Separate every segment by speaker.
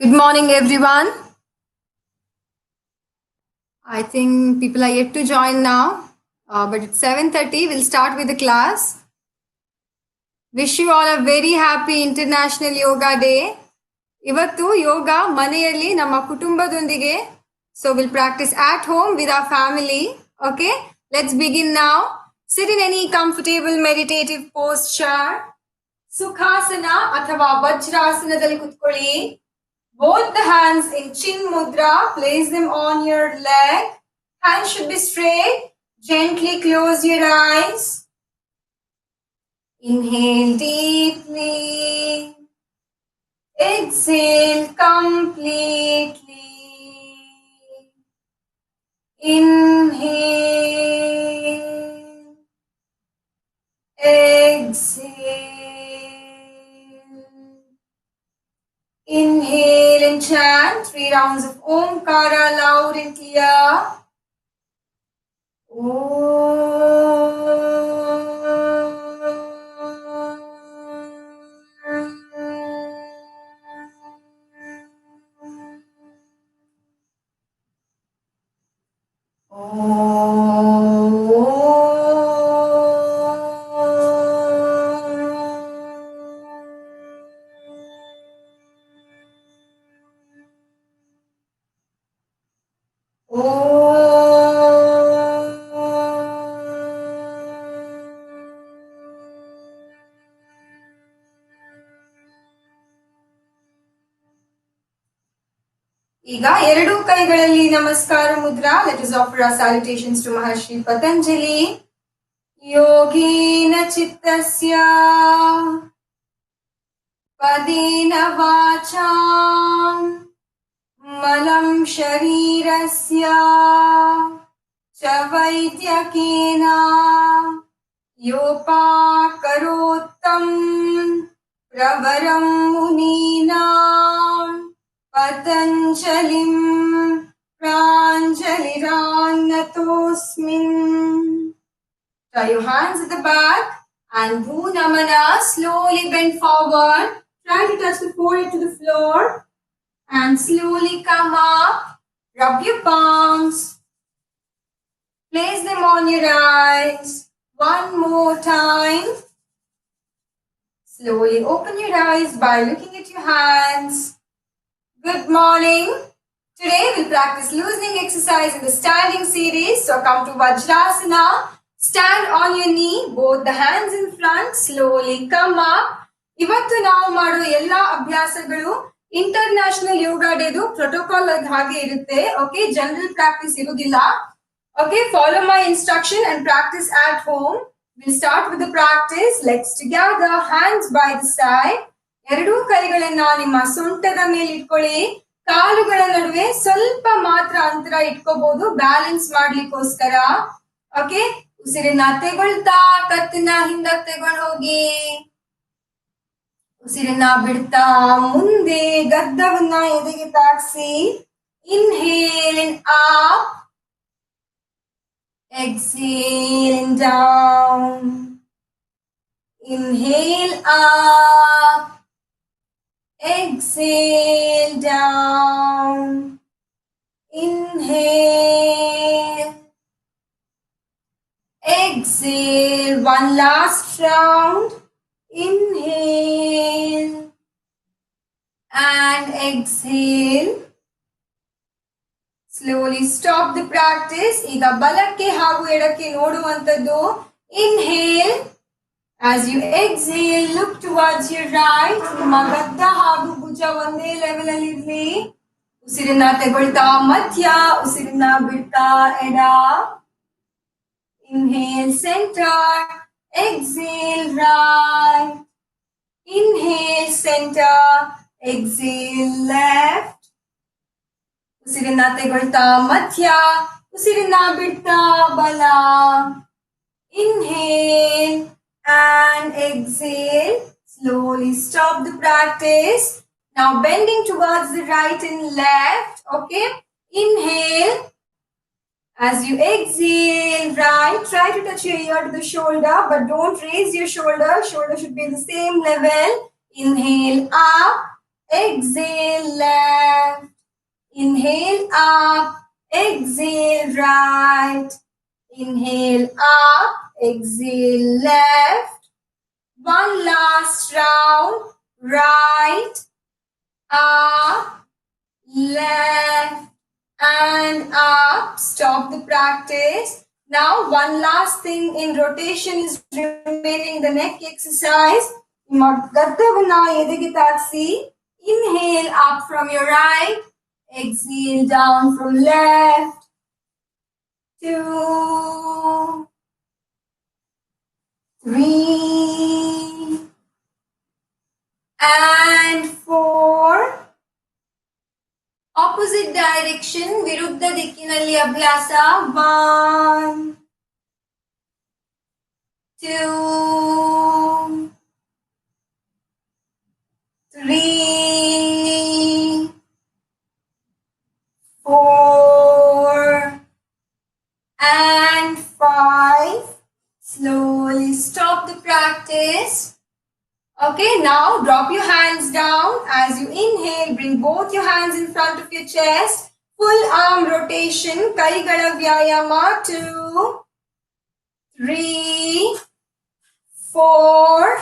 Speaker 1: Good morning, everyone. I think people are yet to join now, but it's 7:30. We'll start with the class. Wish you all a very happy International Yoga Day. ಇವತ್ತು ಯೋಗ ಮನೆಯಲ್ಲಿ ನಮ್ಮ ಕುಟುಂಬದೊಂದಿಗೆ. So we'll practice at home with our family. Okay, let's begin now. Sit in any comfortable meditative posture. Sukhasana ಅಥವಾ ವಜ್ರಾಸನದಲ್ಲಿ ಕುತ್ಕೊಳ್ಳಿ. Both the hands in Chin Mudra, place them on your leg. Hands should be straight. Gently close your eyes. Inhale deeply. Exhale completely. Inhale. Exhale. Inhale and chant 3 rounds of Omkara loud and clear. ಈಗ ಎರಡು ಕೈಗಳಲ್ಲಿ ನಮಸ್ಕಾರ Mudra. Let us offer our salutations to Maharshi Patanjali. ಯೋಗೇನ ಚಿತ್ತಸ್ಯ ಪದೇನ ವಾಚಾ ಮಲಂ ಶರೀರಸ್ಯ ಚ ವೈದ್ಯಕೇನ ಯೋಪಾಕರೋತ್ತಂ ಪ್ರವರಂ ಮುನೀನಾಂ ಪತಂಜಲಿಂ ಪ್ರಾಂಜಲಿರಾನ್ನತೋಸ್ಮಿನ್. Try your hands at the back and do namana. Slowly bend forward. Try to touch the forehead to the floor and slowly come up. Rub your palms. Place them on your eyes. One more time. Slowly open your eyes by looking at your hands. Good morning. Today we'll practice loosening exercise in the standing series. So come to Vajrasana. Stand on your knee, both the hands in front. Slowly come up. ಇವತ್ತು ನಾವು ಮಾಡೋ ಎಲ್ಲಾ ಅಭ್ಯಾಸಗಳು international ಯೋಗ ಡೇದು protocol ಹಾಗೆ ಇರುತ್ತೆ. Okay, general practice ಇರುವುದಿಲ್ಲ. Okay, follow my instruction and practice at home. We'll start with the practice. Legs together, hands by the side. ಎರಡೂ ಕೈಗಳನ್ನ ನಿಮ್ಮ ಸೊಂಟದ ಮೇಲೆ ಇಟ್ಕೊಳ್ಳಿ. ಕಾಲುಗಳ ನಡುವೆ ಸ್ವಲ್ಪ ಮಾತ್ರ ಅಂತರ ಇಟ್ಕೋಬಹುದು ಬ್ಯಾಲೆನ್ಸ್ ಮಾಡ್ಲಿಕ್ಕೋಸ್ಕರ. ಓಕೆ, ಉಸಿರನ್ನ ತೆಗೊಳ್ತಾ ಕತ್ತನ್ನ ಹಿಂದಕ್ಕೆ ತಗೊಂಡು ಹೋಗಿ. ಉಸಿರನ್ನ ಬಿಡ್ತಾ ಮುಂದೆ ಗದ್ದವನ್ನ ಎದೆಗೆ ತಾಗಿಸಿ. Inhale and up. Exhale and down. Inhale up. Exhale down. Inhale. Exhale. One last round. Inhale. And exhale. Slowly stop the practice. ಈಗ ಬಲಕ್ಕೆ ಹಾಗೂ ಎಡಕ್ಕೆ ನೋಡುವಂತದ್ದು. Inhale. As you exhale, look towards your right. ನಿಮ್ಮ ಗದ್ದ ಹಾಗೂ ಭುಜ ಒಂದೇ ಲೆವೆಲ್ ಅಲ್ಲಿ ಇರ್ಲಿ. ಉಸಿರನ್ನ ತಗೊಳ್ತಾ ಮಧ್ಯ, ಉಸಿರನ್ನ ಬಿಡ್ತಾ ಎಡ. Inhale center, exhale right. Inhale center, exhale left. ಉಸಿರನ್ನ ತಗೊಳ್ತಾ ಮಧ್ಯ, ಉಸಿರನ್ನ ಬಿಡ್ತಾ ಬಲ. Inhale and exhale. Slowly stop the practice. Now bending towards the right and left. Okay, inhale. As you exhale right, try to touch your ear to the shoulder, but don't raise your shoulder. Shoulder should be the same level. Inhale up. exhale left. Inhale up, exhale right. Inhale up, exhale left. One last round, right, up, left, and up. Stop the practice. Now, one last thing in rotation is remaining the neck exercise. Inhale up from your right, exhale down from left. 2, 3, and 4. Opposite direction, ವಿರುದ್ಧ ದಿಕ್ಕಿನಲ್ಲಿ ಅಭ್ಯಾಸ. 1, 2, 3, 4, and 5. Slowly stop the practice. Okay, now drop your hands down. As you inhale, bring both your hands in front of your chest. Full arm rotation. Kaigala vyayama. 2, 3, 4,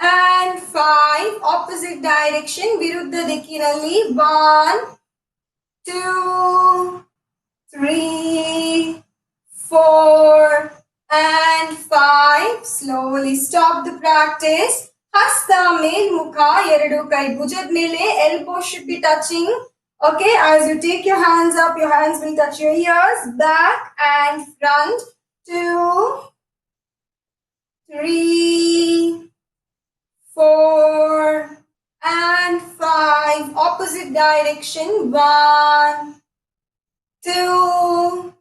Speaker 1: and 5. Opposite direction. Viruddha dikkinalli. 1, 2, 3, 4, and 5. Slowly stop the practice. Hasta melmukha, eradu kai bhujad mele, elbow should be touching. Okay, as you take your hands up, your hands will touch your ears, back and front. 2, 3, 4, and 5. Opposite direction. 1, 2,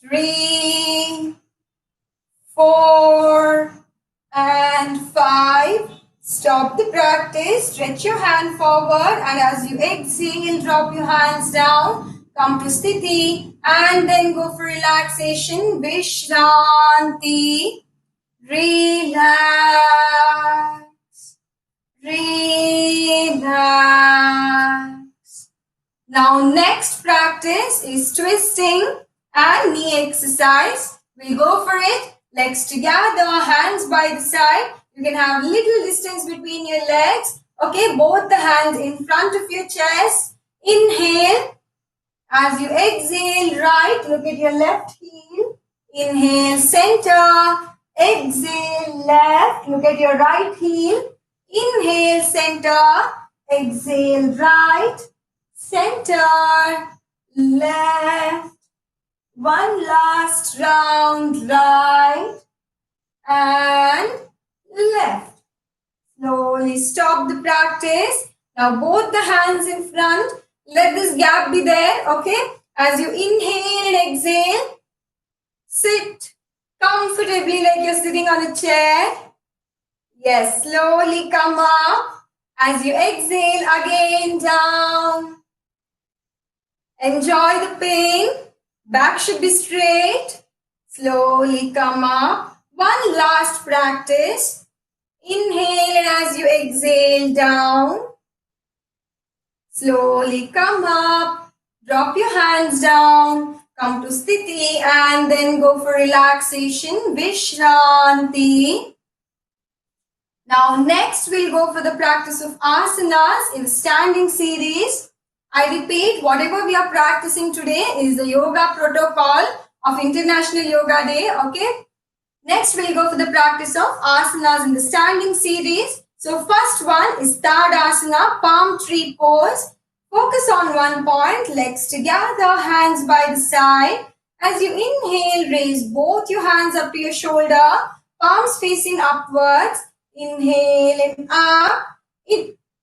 Speaker 1: 3, 4, and 5. Stop the practice. Stretch your hand forward, and as you exhale, drop your hands down. Come to Sthiti, and then go for relaxation. Vishranti. Relax. Relax. Now, next practice is twisting and knee exercise. We'll go for it. Legs together, hands by the side. You can have little distance between your legs. Okay, both the hands in front of your chest. Inhale. As you exhale, right, look at your left heel. Inhale, center. Exhale, left. Look at your right heel. Inhale, center. Exhale, right. Center, left. One last round, right and left. Slowly stop the practice. Now both the hands in front. Let this gap be there, okay? As you inhale and exhale, sit comfortably like you're sitting on a chair. Yes, slowly come up. As you exhale, again down. Enjoy the pain. Back should be straight. Slowly come up. One last practice. Inhale, and as you exhale, down. Slowly come up. Drop your hands down. Come to Sthiti and then go for relaxation. Vishranti. Now next we'll go for the practice of asanas in the standing series. I repeat, whatever we are practicing today is the yoga protocol of International Yoga Day, okay? Next, we'll go for the practice of asanas in the standing series. So first one is Tadasana, palm tree pose. Focus on one point, legs together, hands by the side. As you inhale, raise both your hands up to your shoulder, palms facing upwards. Inhale and up.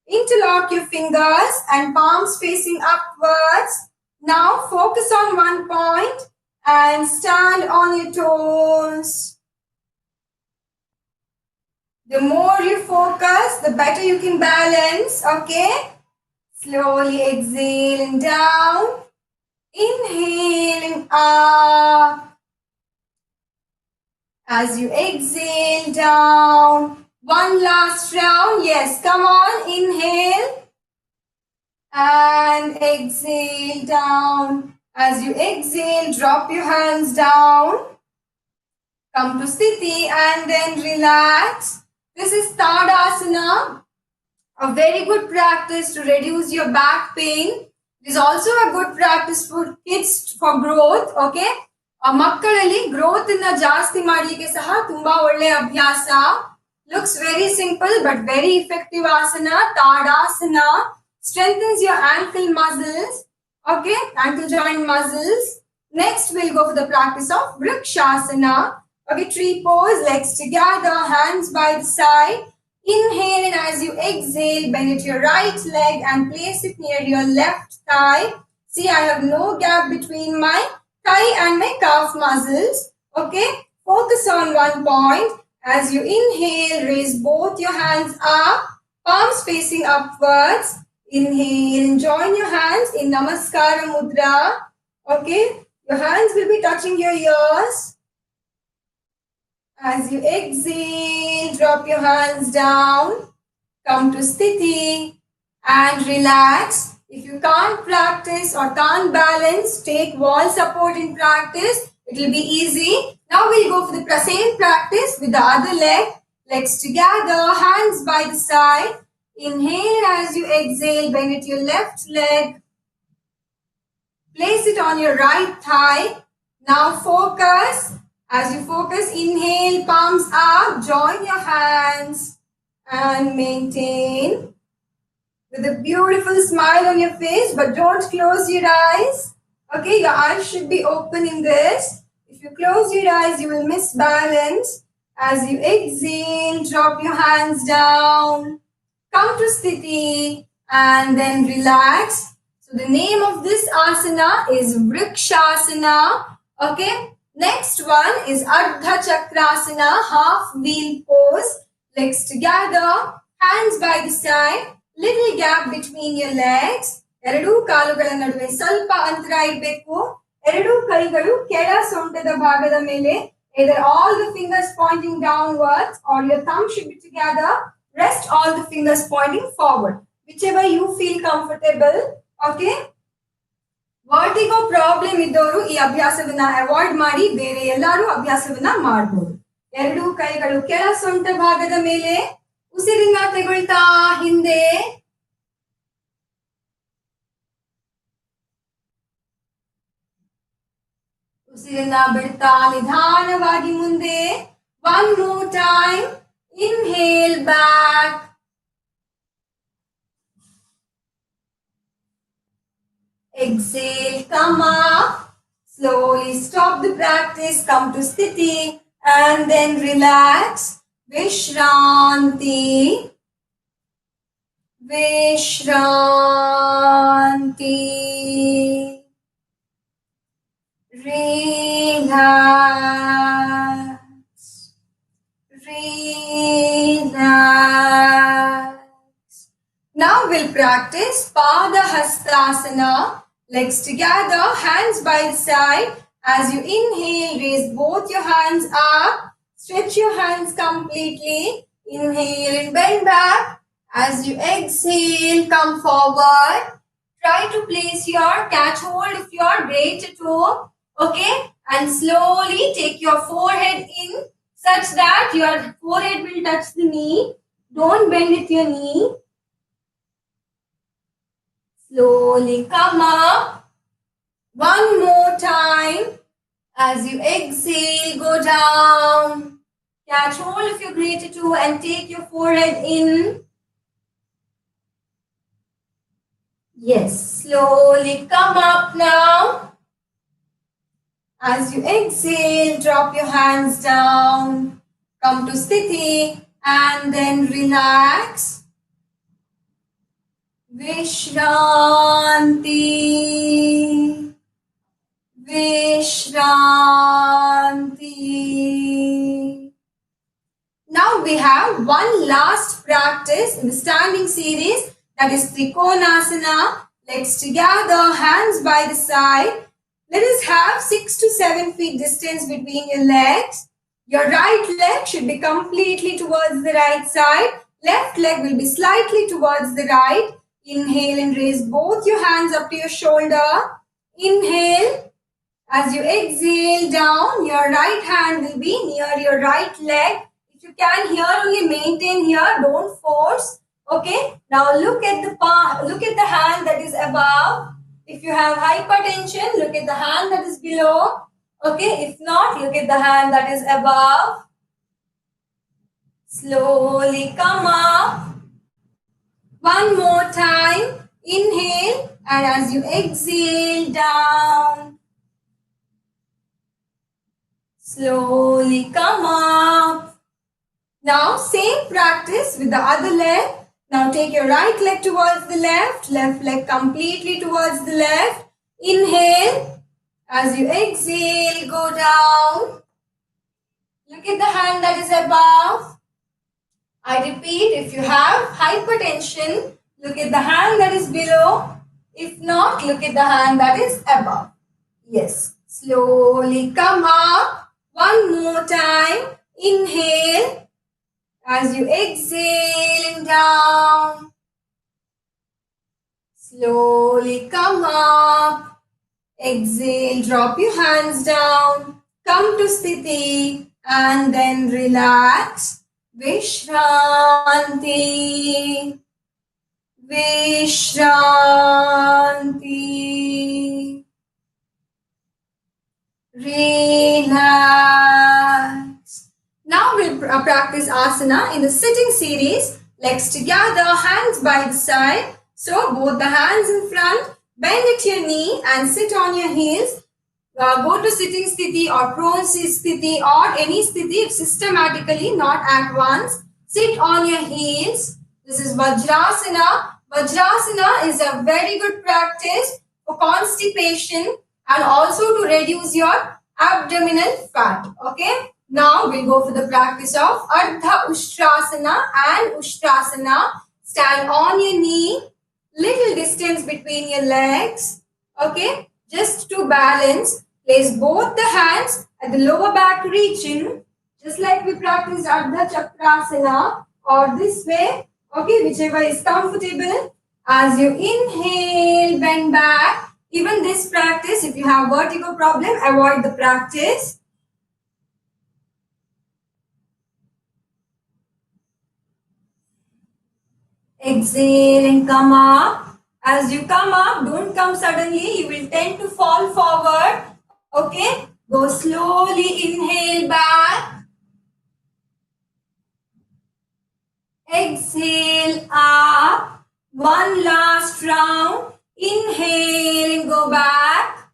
Speaker 1: Interlock your fingers and palms facing upwards. Now focus on one point and stand on your toes. The more you focus, the better you can balance, okay? Slowly exhaling down. Inhaling up. As you exhale down. One last round. Yes, come on. Inhale. and exhale down. As you exhale, drop your hands down. Come to Sthiti and then relax. This is Tadasana, a very good practice to reduce your back pain. It is also a good practice for kids for growth. Okay, ಮಕ್ಕಳಲ್ಲಿ growth ಅನ್ನ ಜಾಸ್ತಿ ಮಾಡಲಿಕ್ಕೆ ಸಹ ತುಂಬಾ ಒಳ್ಳೆ ಅಭ್ಯಾಸ. Looks very simple but very effective asana. Tadasana strengthens your ankle muscles. Okay, ankle joint muscles. Next, we'll go for the practice of Vrikshasana. Okay, tree pose, legs together, hands by the side. Inhale, and as you exhale, bend at your right leg and place it near your left thigh. See, I have no gap between my thigh and my calf muscles. Okay, focus on one point. As you inhale, raise both your hands up, palms facing upwards. Inhale and join your hands in Namaskara Mudra. Okay, your hands will be touching your ears. As you exhale, drop your hands down. Come to Sthiti and relax. If you can't practice or can't balance, take wall support in practice. It will be easy. Now we'll go for the same practice with the other leg. Legs together, hands by the side. Inhale, as you exhale, bend at your left leg. Place it on your right thigh. Now focus. As you focus, inhale, palms up, join your hands and maintain with a beautiful smile on your face, but don't close your eyes. Okay, your eyes should be open in this. If you close your eyes, you will miss balance. As you exhale, drop your hands down. Come to Sthiti and then relax. So the name of this asana is Vrikshasana. Okay. Next one is Ardha Chakrasana, half wheel pose. Legs together, hands by the side, little gap between your legs. ಎರಡು ಕಾಲುಗಳ ನಡುವೆ ಸ್ವಲ್ಪ ಅಂತರ ಇರಬೇಕು. ಎರಡು ಕೈಗಳು ಕೆಳ ಸೊಂಟದ ಭಾಗದ ಮೇಲೆ. Either all the fingers pointing downwards or your thumb should be together. Rest all the fingers pointing forward. Whichever you feel comfortable. Okay. Vertigo problem ಇದ್ದವರು ಈ ಅಭ್ಯಾಸವನ್ನ ಅವಾಯ್ಡ್ ಮಾಡಿ ಬೇರೆ ಎಲ್ಲರೂ ಅಭ್ಯಾಸವನ್ನ ಮಾಡಬಹುದು. ಎರಡು ಕೈಗಳು ಕೆಳ ಸೊಂಟ ಭಾಗದ ಮೇಲೆ, ಉಸಿರನ್ನ ತಗೊಳ್ತಾ ಹಿಂದೆ, ಉಸಿರನ್ನ ಬಿಡ್ತಾ ನಿಧಾನವಾಗಿ ಮುಂದೆ. One more time. Inhale back. Exhale, come up. Slowly stop the practice. Come to Sthiti and then relax. Vishranti. Vishranti. Relax. Relax. Now we'll practice Pada Hastasana. Legs together, hands by the side. As you inhale, raise both your hands up. Stretch your hands completely. Inhale and bend back. As you exhale, come forward. Try to place your catch hold of your greater toe. Okay? And slowly take your forehead in such that your forehead will touch the knee. Don't bend at your knee. Slowly come up. One more time. As you exhale, go down. Catch hold of your greater toe and take your forehead in. Yes, slowly come up now. As you exhale, drop your hands down. Come to Sthiti and then relax. Vishranti. Vishranti. Now we have one last practice in the standing series, that is Trikonasana. Legs together, hands by the side. Let us have 6 to 7 feet distance between your legs. Your right leg should be completely towards the right side. Left leg will be slightly towards the right. Inhale and raise both your hands up to your shoulder. Inhale. As you exhale down, your right hand will be near your right leg. If you can here, only maintain here, don't force. Okay. Now look at the palm, look at the hand that is above. If you have hypertension, look at the hand that is below. Okay. If not, look at the hand that is above. Slowly come up. One more time. Inhale, and as you exhale down, slowly come up. Now same practice with the other leg. Now take your right leg towards the left leg completely towards the left. Inhale. As you exhale, go down. Look at the hand that is above. I repeat, if you have hypertension, look at the hand that is below. If not, look at the hand that is above. Yes. Slowly come up. One more time. Inhale. As you exhale down. Slowly come up. Exhale. Drop your hands down. Come to Sthiti and then relax. Vishranti. Vishranti. Relax. Now we'll practice asana in the sitting series. Legs together, hands by the side. So both the hands in front. Bend at your knee and sit on your heels. Go to sitting sthiti or prone sthiti or any sthiti systematically, not at once. Sit on your heels. This is Vajrasana. Vajrasana is a very good practice for constipation and also to reduce your abdominal fat. Okay. Now we'll go for the practice of Ardha Ushtrasana and Ushtrasana. Stand on your knee. Little distance between your legs. Okay. Just to balance, place both the hands at the lower back region, just like we practiced Ardha Chakrasana, or this way, okay, whichever is comfortable. As you inhale, bend back. Even this practice, if you have vertigo problem, avoid the practice. Exhale and come up. As you come up, don't come suddenly. You will tend to fall forward. Okay. Go slowly. Inhale back. Exhale up. One last round. Inhale and go back.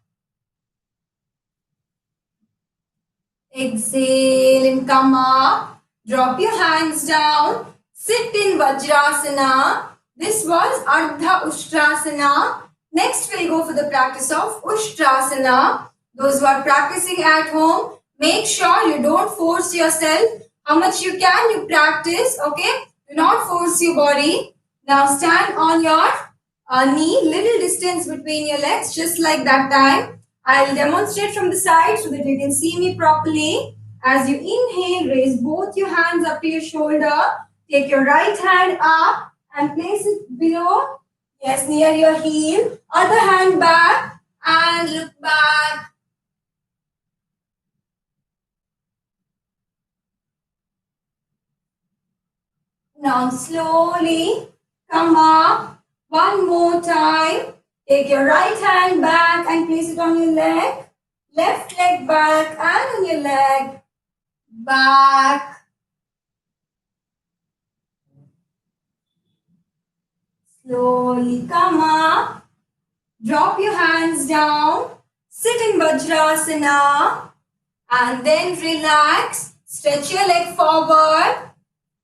Speaker 1: Exhale and come up. Drop your hands down. Sit in Vajrasana. This was Ardha Ushtrasana. Next, we'll go for the practice of Ushtrasana. Those who are practicing at home, make sure you don't force yourself. How much you can, you practice. Okay? Do not force your body. Now stand on your knee, little distance between your legs, just like that time. I'll demonstrate from the side so that you can see me properly. As you inhale, raise both your hands up to your shoulder. Take your right hand up and place it below, yes, near your heel. Other hand back and look back. Now slowly come up. One more time. Take your right hand back and place it on your leg. Left leg back and on your leg. Back. Slowly come up. Drop your hands down. Sit in Vajrasana. And then relax. Stretch your leg forward.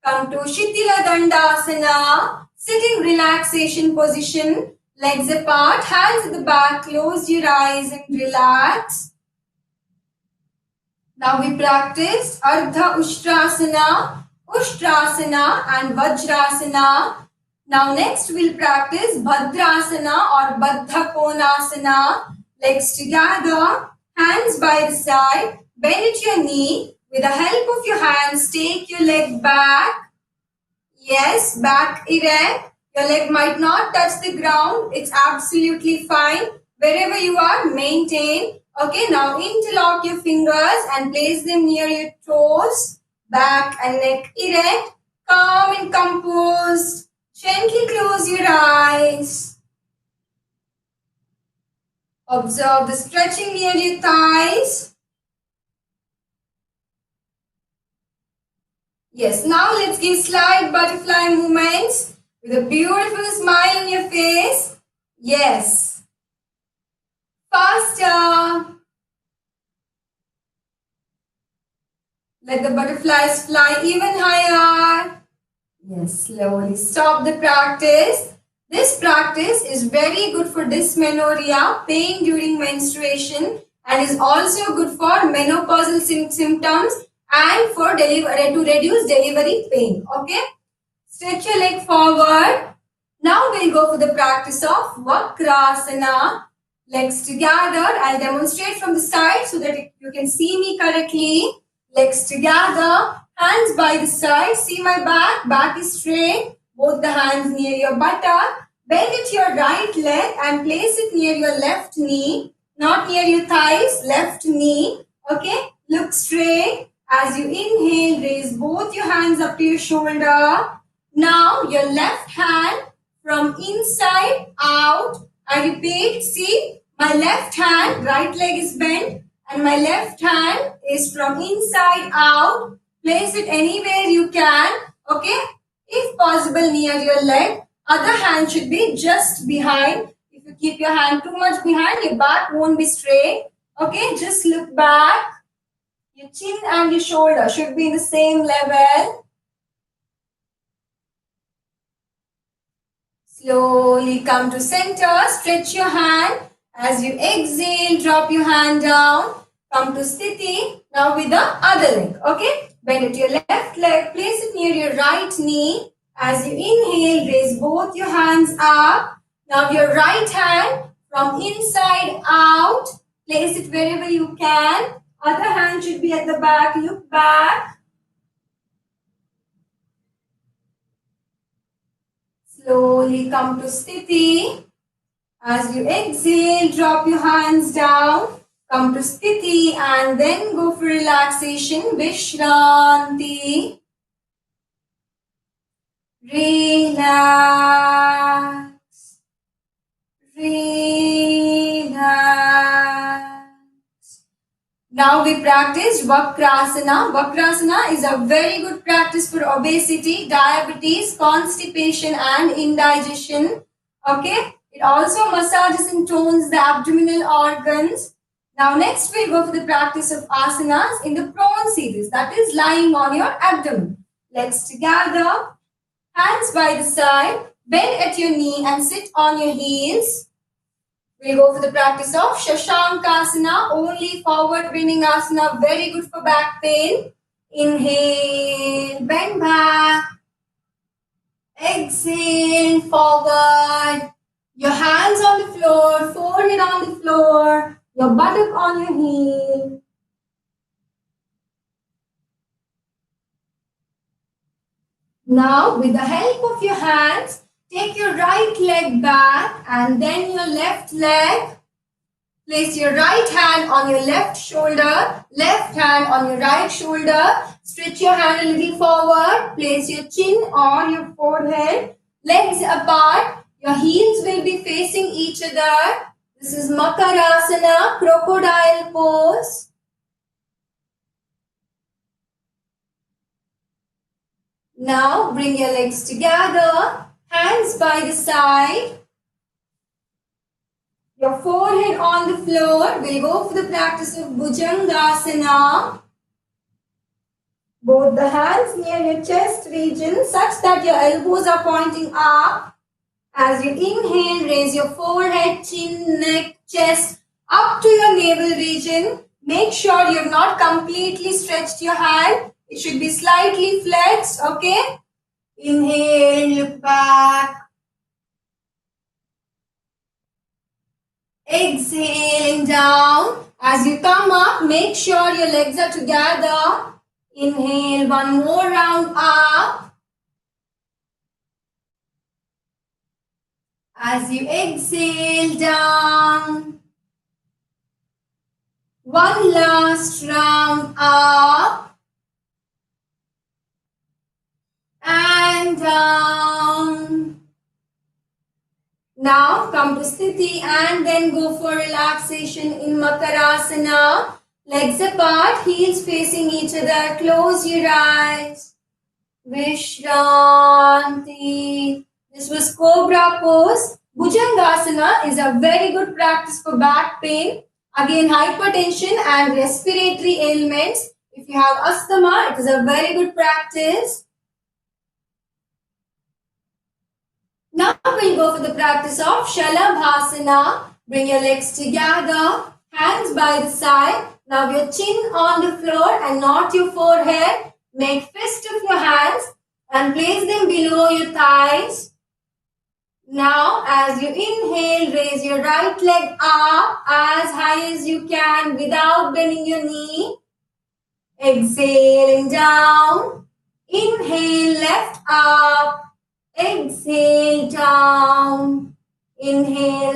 Speaker 1: Come to Shitila Dandasana. Sitting relaxation position. Legs apart. Hands at the back. Close your eyes and relax. Now we practiced Ardha Ushtrasana, Ushtrasana and Vajrasana. Now next we'll practice Bhadrasana or Baddha Konasana. Legs together, hands by the side, bend at your knee. With the help of your hands, take your leg back. Yes, back erect. Your leg might not touch the ground. It's absolutely fine. Wherever you are, maintain. Okay, now interlock your fingers and place them near your toes. Back and neck erect. Calm and composed. Gently close your eyes. Observe the stretching near your thighs. Yes, now let's give slight butterfly movements with a beautiful smile on your face. Yes. Faster. Let the butterflies fly even higher. Yes, slowly stop the practice. This practice is very good for dysmenorrhea, pain during menstruation, and is also good for menopausal symptoms and for to reduce delivery pain. Okay? Stretch your leg forward. Now we'll go for the practice of Vakrasana. Legs together. I'll demonstrate from the side so that you can see me correctly. Legs together. Hands by the side. See my back. Back is straight. Both the hands near your buttock. Bend at your right leg and place it near your left knee. Not near your thighs. Left knee. Okay. Look straight. As you inhale, raise both your hands up to your shoulder. Now your left hand from inside out. I repeat, see, my left hand, right leg is bent and my left hand is from inside out. Place it anywhere you can, okay? If possible near your leg. Other hand should be just behind. If you keep your hand too much behind, your back won't be straight. Okay, just look back. Your chin and your shoulder should be in the same level. Slowly come to center. Stretch your hand. As you exhale, drop your hand down. Come to Sthiti. Now with the other leg. Okay? Bend at your left leg. Place it near your right knee. As you inhale, raise both your hands up. Now your right hand from inside out. Place it wherever you can. Other hand should be at the back. Look back. Slowly come to Sthiti. As you exhale, drop your hands down. Come to Sthiti and then go for relaxation. Vishranti. Relax. Relax. Now we practice Vakrasana. Vakrasana is a very good practice for obesity, diabetes, constipation and indigestion. Okay. It also massages and tones the abdominal organs. Now next we'll go for the practice of asanas in the prone series. That is lying on your abdomen. Legs together. Hands by the side. Bend at your knee and sit on your heels. We'll go for the practice of Shashankasana, only forward bending asana, very good for back pain. Inhale, bend back. Exhale, forward. Your hands on the floor, forehead on the floor, your buttock on your heel. Now, with the help of your hands, take your right leg back and then your left leg. Place your right hand on your left shoulder, left hand on your right shoulder. Stretch your hand a little forward. Place your chin on your forehead. Legs apart. Your heels will be facing each other. This is Makarasana, crocodile pose. Now bring your legs together. Hands by the side. Your forehead on the floor. We'll go for the practice of Bhujangasana. Both the hands near your chest region such that your elbows are pointing up. As you inhale, raise your forehead, chin, neck, chest up to your navel region. Make sure you have not completely stretched your hand. It should be slightly flexed, okay? Inhale, look back. Exhaling down. As you come up, make sure your legs are together. Inhale, one more round up. As you exhale down. One last round up and down. Now come to Sthiti and then go for relaxation in Makarasana. Legs apart, heels facing each other. Close your eyes. Vishranti. This was Cobra pose. Bhujangasana is a very good practice for back pain. Again, hypertension and respiratory ailments. If you have asthma, it is a very good practice. Now we'll go for the practice of Shalabhasana. Bring your legs together, hands by the side. Now your chin on the floor and not your forehead. Make fist of your hands and place them below your thighs. Now as you inhale, raise your right leg up as high as you can without bending your knee. Exhaling down. Inhale, left up. Exhale down. Inhale.